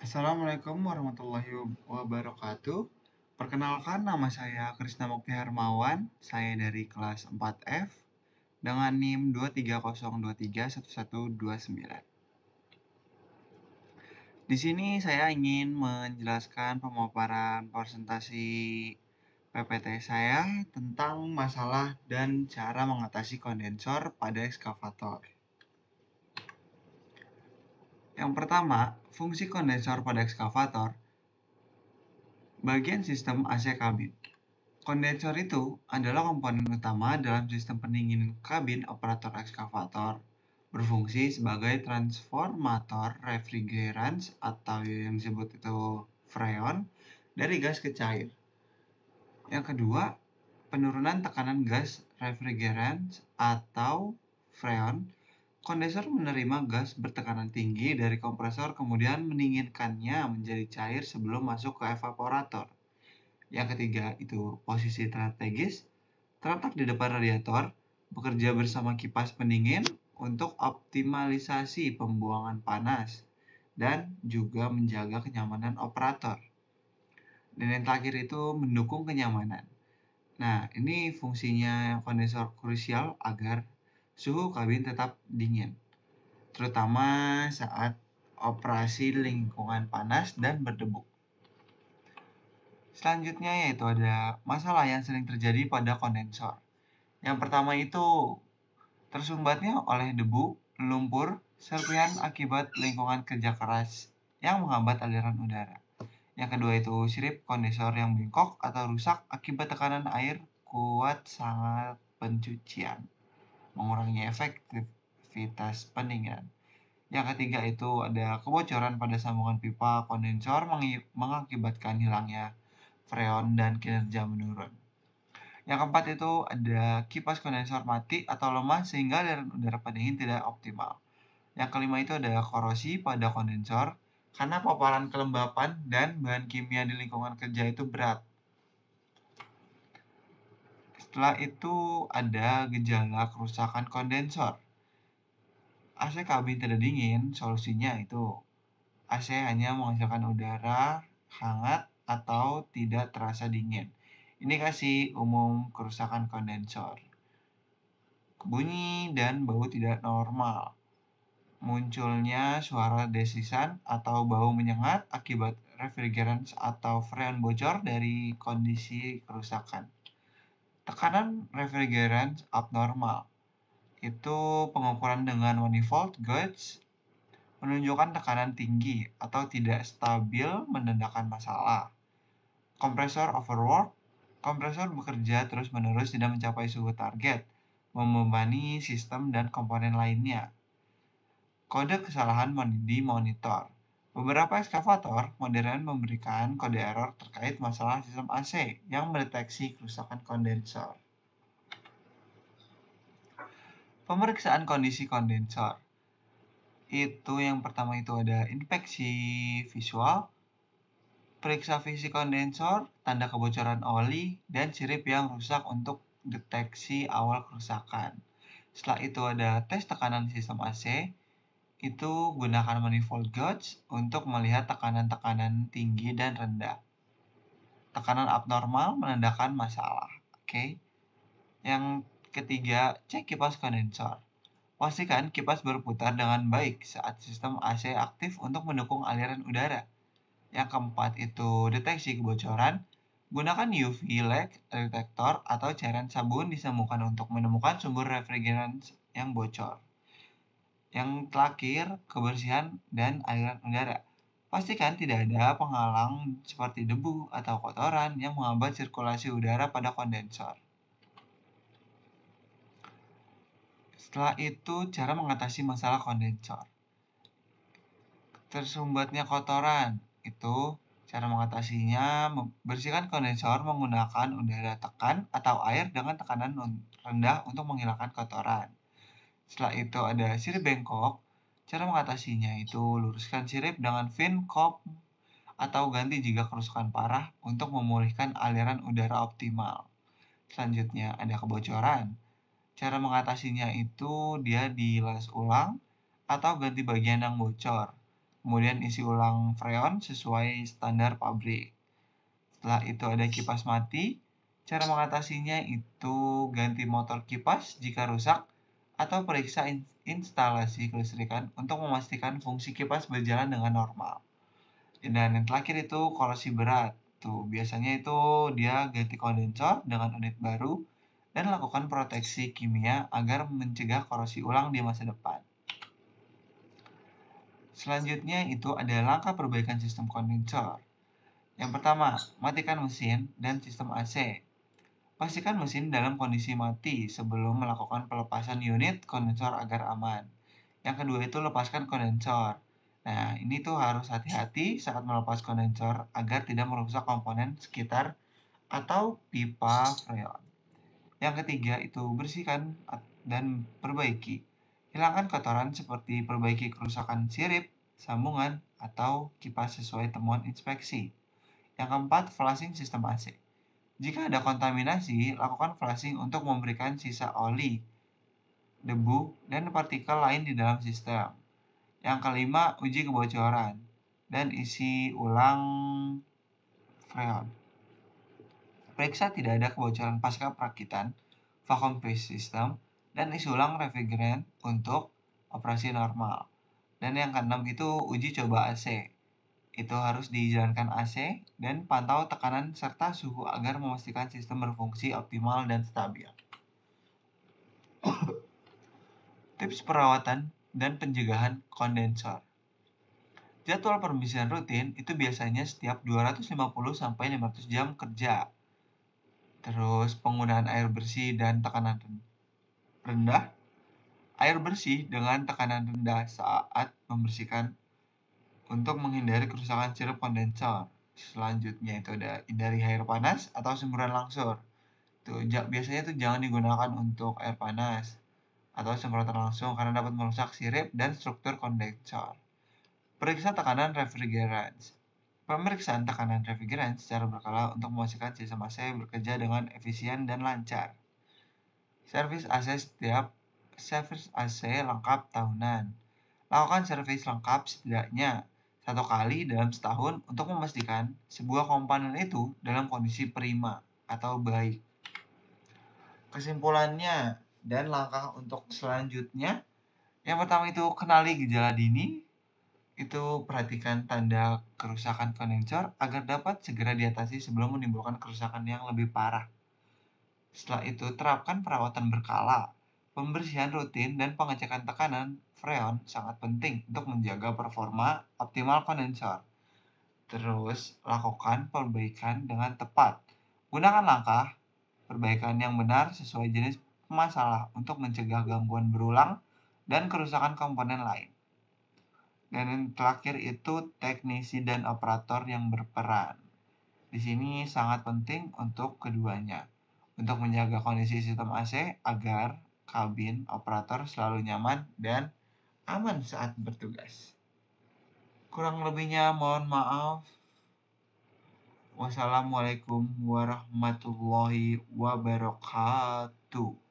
Assalamualaikum warahmatullahi wabarakatuh. Perkenalkan, nama saya Krisna Mukti Hermawan. Saya dari kelas 4F dengan NIM 230231129. Di sini saya ingin menjelaskan pemaparan presentasi PPT saya tentang masalah dan cara mengatasi kondensor pada ekskavator. Yang pertama, fungsi kondensor pada ekskavator. Bagian sistem AC kabin. Kondensor itu adalah komponen utama dalam sistem pendinginan kabin operator ekskavator, berfungsi sebagai transformator refrigerans atau yang disebut itu freon dari gas ke cair. Yang kedua, penurunan tekanan gas refrigerans atau freon. Kondensor menerima gas bertekanan tinggi dari kompresor kemudian mendinginkannya menjadi cair sebelum masuk ke evaporator. Yang ketiga itu posisi strategis, terletak di depan radiator, bekerja bersama kipas pendingin untuk optimalisasi pembuangan panas dan juga menjaga kenyamanan operator. Dan yang terakhir itu mendukung kenyamanan. Nah, ini fungsinya kondensor krusial agar suhu kabin tetap dingin, terutama saat operasi lingkungan panas dan berdebu. Selanjutnya yaitu ada masalah yang sering terjadi pada kondensor. Yang pertama itu tersumbatnya oleh debu, lumpur, serpihan akibat lingkungan kerja keras yang menghambat aliran udara. Yang kedua itu sirip kondensor yang bengkok atau rusak akibat tekanan air kuat sangat pencucian, mengurangi efektivitas pendinginan. Yang ketiga itu ada kebocoran pada sambungan pipa kondensor mengakibatkan hilangnya freon dan kinerja menurun. Yang keempat itu ada kipas kondensor mati atau lemah sehingga aliran udara pendingin tidak optimal. Yang kelima itu ada korosi pada kondensor karena paparan kelembapan dan bahan kimia di lingkungan kerja itu berat. Setelah itu ada gejala kerusakan kondensor. AC kabin tidak dingin, solusinya itu AC hanya menghasilkan udara hangat atau tidak terasa dingin. Indikasi umum kerusakan kondensor. Bunyi dan bau tidak normal. Munculnya suara desisan atau bau menyengat akibat refrigerans atau freon bocor dari kondisi kerusakan. Tekanan refrigerans abnormal. Itu pengukuran dengan manifold gauge menunjukkan tekanan tinggi atau tidak stabil menandakan masalah. Kompresor overwork. Kompresor bekerja terus-menerus tidak mencapai suhu target, membebani sistem dan komponen lainnya. Kode kesalahan di monitor. Beberapa ekskavator modern memberikan kode error terkait masalah sistem AC yang mendeteksi kerusakan kondensor. Pemeriksaan kondisi kondensor. Itu yang pertama itu ada inspeksi visual, periksa fisik kondensor, tanda kebocoran oli, dan sirip yang rusak untuk deteksi awal kerusakan. Setelah itu ada tes tekanan sistem AC, itu gunakan manifold gauge untuk melihat tekanan-tekanan tinggi dan rendah. Tekanan abnormal menandakan masalah. Oke. Yang ketiga, cek kipas kondensor. Pastikan kipas berputar dengan baik saat sistem AC aktif untuk mendukung aliran udara. Yang keempat itu deteksi kebocoran. Gunakan UV lag detektor atau cairan sabun disemukan untuk menemukan sumber refrigerans yang bocor. Yang terakhir, kebersihan dan aliran udara. Pastikan tidak ada penghalang seperti debu atau kotoran yang menghambat sirkulasi udara pada kondensor. Setelah itu, cara mengatasi masalah kondensor. Tersumbatnya kotoran, itu cara mengatasinya bersihkan kondensor menggunakan udara tekan atau air dengan tekanan rendah untuk menghilangkan kotoran. Setelah itu ada sirip bengkok. Cara mengatasinya itu luruskan sirip dengan fin kop atau ganti jika kerusakan parah untuk memulihkan aliran udara optimal. Selanjutnya ada kebocoran. Cara mengatasinya itu dia dilas ulang atau ganti bagian yang bocor. kemudian isi ulang freon sesuai standar pabrik. Setelah itu ada kipas mati. Cara mengatasinya itu ganti motor kipas jika rusak atau periksa instalasi kelistrikan untuk memastikan fungsi kipas berjalan dengan normal. Dan yang terakhir itu korosi berat. Tuh, biasanya itu dia ganti kondensor dengan unit baru dan lakukan proteksi kimia agar mencegah korosi ulang di masa depan. Selanjutnya itu ada langkah perbaikan sistem kondensor. Yang pertama, matikan mesin dan sistem AC. Pastikan mesin dalam kondisi mati sebelum melakukan pelepasan unit kondensor agar aman. Yang kedua itu lepaskan kondensor. Nah, ini tuh harus hati-hati saat melepas kondensor agar tidak merusak komponen sekitar atau pipa freon. Yang ketiga itu bersihkan dan perbaiki. Hilangkan kotoran seperti perbaiki kerusakan sirip, sambungan, atau kipas sesuai temuan inspeksi. Yang keempat, flashing sistem AC. Jika ada kontaminasi, lakukan flashing untuk memberikan sisa oli, debu, dan partikel lain di dalam sistem. Yang kelima, uji kebocoran dan isi ulang freon. Periksa tidak ada kebocoran pasca perakitan, vacuum paste system, dan isi ulang refrigerant untuk operasi normal. Dan yang keenam itu uji coba AC. Itu harus dijalankan AC dan pantau tekanan serta suhu agar memastikan sistem berfungsi optimal dan stabil. Tips perawatan dan pencegahan kondensor. Jadwal pembersihan rutin itu biasanya setiap 250-500 jam kerja. Terus penggunaan air bersih dan tekanan rendah. Air bersih dengan tekanan rendah saat membersihkan untuk menghindari kerusakan sirup kondensor. Selanjutnya itu ada hindari air panas atau semburan langsung. Tuh, biasanya itu jangan digunakan untuk air panas atau semprotan langsung karena dapat merusak sirip dan struktur kondensor. Periksa tekanan refrigerant. Pemeriksaan tekanan refrigerant secara berkala untuk memastikan sistem AC bekerja dengan efisien dan lancar. Servis AC lengkap tahunan. Lakukan servis lengkap setidaknya 1 kali dalam setahun untuk memastikan sebuah komponen itu dalam kondisi prima atau baik. Kesimpulannya dan langkah untuk selanjutnya, yang pertama itu kenali gejala dini, itu perhatikan tanda kerusakan kondensor agar dapat segera diatasi sebelum menimbulkan kerusakan yang lebih parah. Setelah itu, terapkan perawatan berkala. Pembersihan rutin dan pengecekan tekanan freon sangat penting untuk menjaga performa optimal kondensor. Terus, lakukan perbaikan dengan tepat. Gunakan langkah perbaikan yang benar sesuai jenis masalah untuk mencegah gangguan berulang dan kerusakan komponen lain. Dan yang terakhir itu teknisi dan operator yang berperan. Di sini sangat penting untuk keduanya. Untuk menjaga kondisi sistem AC agar kabin operator selalu nyaman dan aman saat bertugas. Kurang lebihnya mohon maaf. Wassalamualaikum warahmatullahi wabarakatuh.